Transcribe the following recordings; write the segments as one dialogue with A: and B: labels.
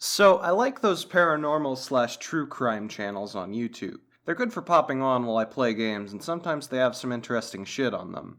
A: So, I like those paranormal slash true crime channels on YouTube. They're good for popping on while I play games, and sometimes they have some interesting shit on them.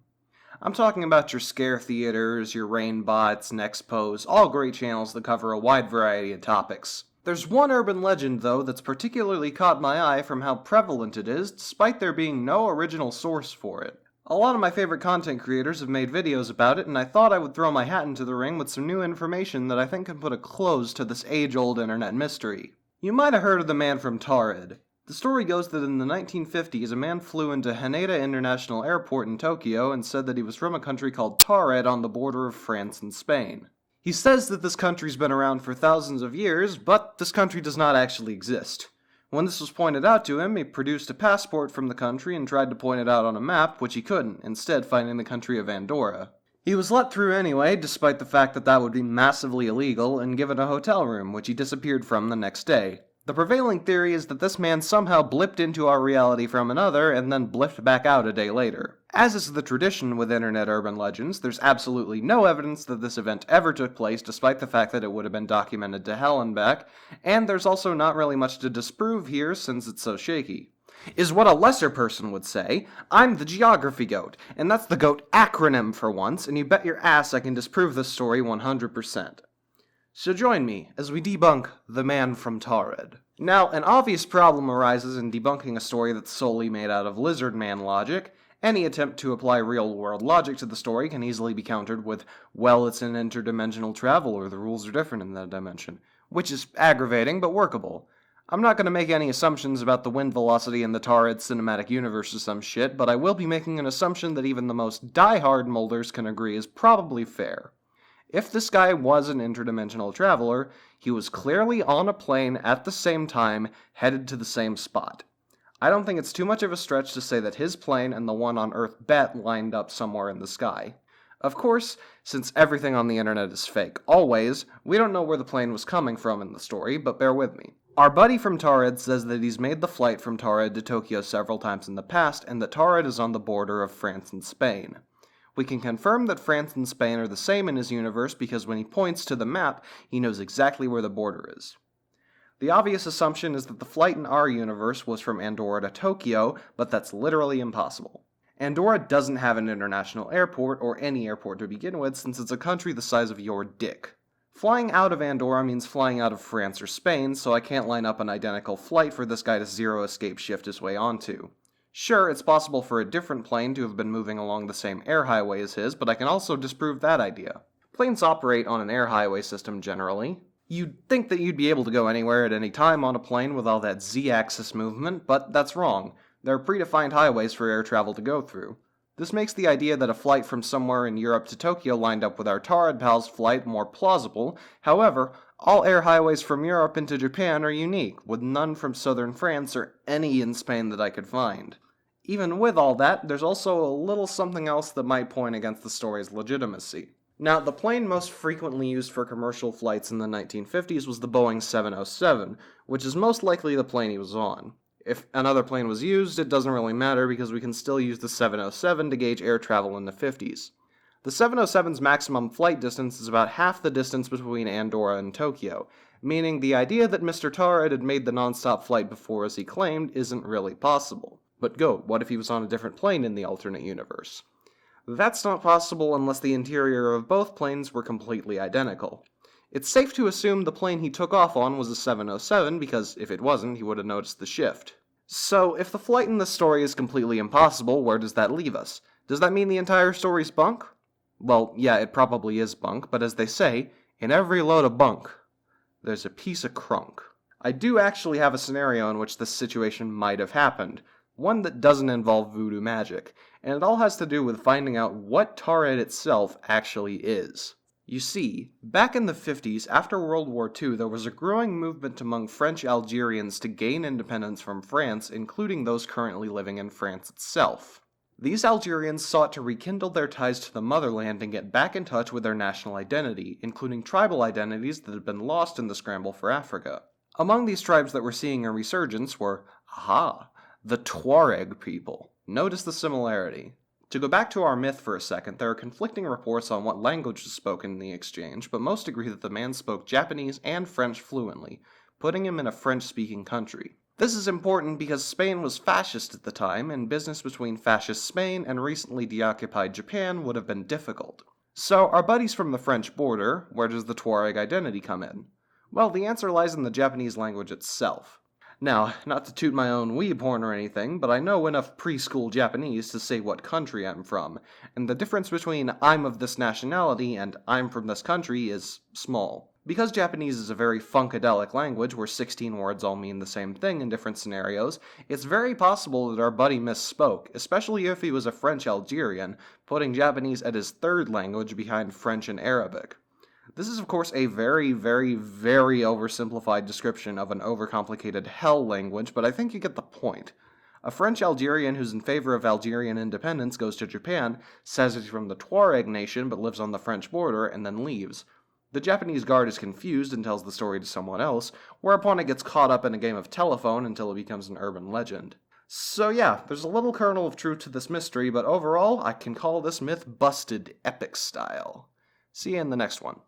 A: I'm talking about your Scare Theaters, your Rainbots, Nexpos, all great channels that cover a wide variety of topics. There's one urban legend, though, that's particularly caught my eye from how prevalent it is, despite there being no original source for it. A lot of my favorite content creators have made videos about it, and I thought I would throw my hat into the ring with some new information that I think can put a close to this age-old internet mystery. You might have heard of the man from Taured. The story goes that in the 1950s, a man flew into Haneda International Airport in Tokyo and said that he was from a country called Taured on the border of France and Spain. He says that this country's been around for thousands of years, but this country does not actually exist. When this was pointed out to him, he produced a passport from the country and tried to point it out on a map, which he couldn't, instead finding the country of Andorra. He was let through anyway, despite the fact that that would be massively illegal, and given a hotel room, which he disappeared from the next day. The prevailing theory is that this man somehow blipped into our reality from another, and then blipped back out a day later. As is the tradition with internet urban legends, there's absolutely no evidence that this event ever took place, despite the fact that it would have been documented to hell and back, and there's also not really much to disprove here since it's so shaky. Is what a lesser person would say, I'm the geography goat, and that's the GOAT acronym for once, and you bet your ass I can disprove this story 100%. So join me as we debunk the man from Taured. Now, an obvious problem arises in debunking a story that's solely made out of lizard man logic. Any attempt to apply real-world logic to the story can easily be countered with, well, it's an interdimensional travel, or the rules are different in that dimension, which is aggravating but workable. I'm not going to make any assumptions about the wind velocity in the Taured cinematic universe or some shit, but I will be making an assumption that even the most die-hard molders can agree is probably fair. If this guy was an interdimensional traveler, he was clearly on a plane at the same time, headed to the same spot. I don't think it's too much of a stretch to say that his plane and the one on Earth bet lined up somewhere in the sky. Of course, since everything on the internet is fake always, we don't know where the plane was coming from in the story, but bear with me. Our buddy from Taured says that he's made the flight from Taured to Tokyo several times in the past, and that Taured is on the border of France and Spain. We can confirm that France and Spain are the same in his universe because when he points to the map, he knows exactly where the border is. The obvious assumption is that the flight in our universe was from Andorra to Tokyo, but that's literally impossible. Andorra doesn't have an international airport, or any airport to begin with, since it's a country the size of your dick. Flying out of Andorra means flying out of France or Spain, so I can't line up an identical flight for this guy to zero-escape shift his way onto. Sure, it's possible for a different plane to have been moving along the same air highway as his, but I can also disprove that idea. Planes operate on an air highway system generally. You'd think that you'd be able to go anywhere at any time on a plane with all that z-axis movement, but that's wrong. There are predefined highways for air travel to go through. This makes the idea that a flight from somewhere in Europe to Tokyo lined up with our Taured pal's flight more plausible. However, all air highways from Europe into Japan are unique, with none from southern France or any in Spain that I could find. Even with all that, there's also a little something else that might point against the story's legitimacy. Now, the plane most frequently used for commercial flights in the 1950s was the Boeing 707, which is most likely the plane he was on. If another plane was used, it doesn't really matter because we can still use the 707 to gauge air travel in the 50s. The 707's maximum flight distance is about half the distance between Andorra and Tokyo, meaning the idea that Mr. Taured had made the non-stop flight before as he claimed isn't really possible. But what if he was on a different plane in the alternate universe? That's not possible unless the interior of both planes were completely identical. It's safe to assume the plane he took off on was a 707 because if it wasn't, he would have noticed the shift. So, if the flight in this story is completely impossible, where does that leave us? Does that mean the entire story's bunk? Well, yeah, it probably is bunk, but as they say, in every load of bunk, there's a piece of crunk. I do actually have a scenario in which this situation might have happened. One that doesn't involve voodoo magic, and it all has to do with finding out what Taured itself actually is. You see, back in the 50s, after World War II, there was a growing movement among French Algerians to gain independence from France, including those currently living in France itself. These Algerians sought to rekindle their ties to the motherland and get back in touch with their national identity, including tribal identities that had been lost in the scramble for Africa. Among these tribes that were seeing a resurgence were, the Tuareg people. Notice the similarity. To go back to our myth for a second, there are conflicting reports on what language was spoken in the exchange, but most agree that the man spoke Japanese and French fluently, putting him in a French-speaking country. This is important because Spain was fascist at the time, and business between fascist Spain and recently deoccupied Japan would have been difficult. So, our buddies from the French border, where does the Tuareg identity come in? Well, the answer lies in the Japanese language itself. Now, not to toot my own weeb horn or anything, but I know enough preschool Japanese to say what country I'm from, and the difference between I'm of this nationality and I'm from this country is small. Because Japanese is a very funkadelic language where 16 words all mean the same thing in different scenarios, it's very possible that our buddy misspoke, especially if he was a French Algerian, putting Japanese at his third language behind French and Arabic. This is, of course, a very, very, very oversimplified description of an overcomplicated hell language, but I think you get the point. A French Algerian who's in favor of Algerian independence goes to Japan, says he's from the Tuareg nation but lives on the French border, and then leaves. The Japanese guard is confused and tells the story to someone else, whereupon it gets caught up in a game of telephone until it becomes an urban legend. So yeah, there's a little kernel of truth to this mystery, but overall, I can call this myth busted epic style. See you in the next one.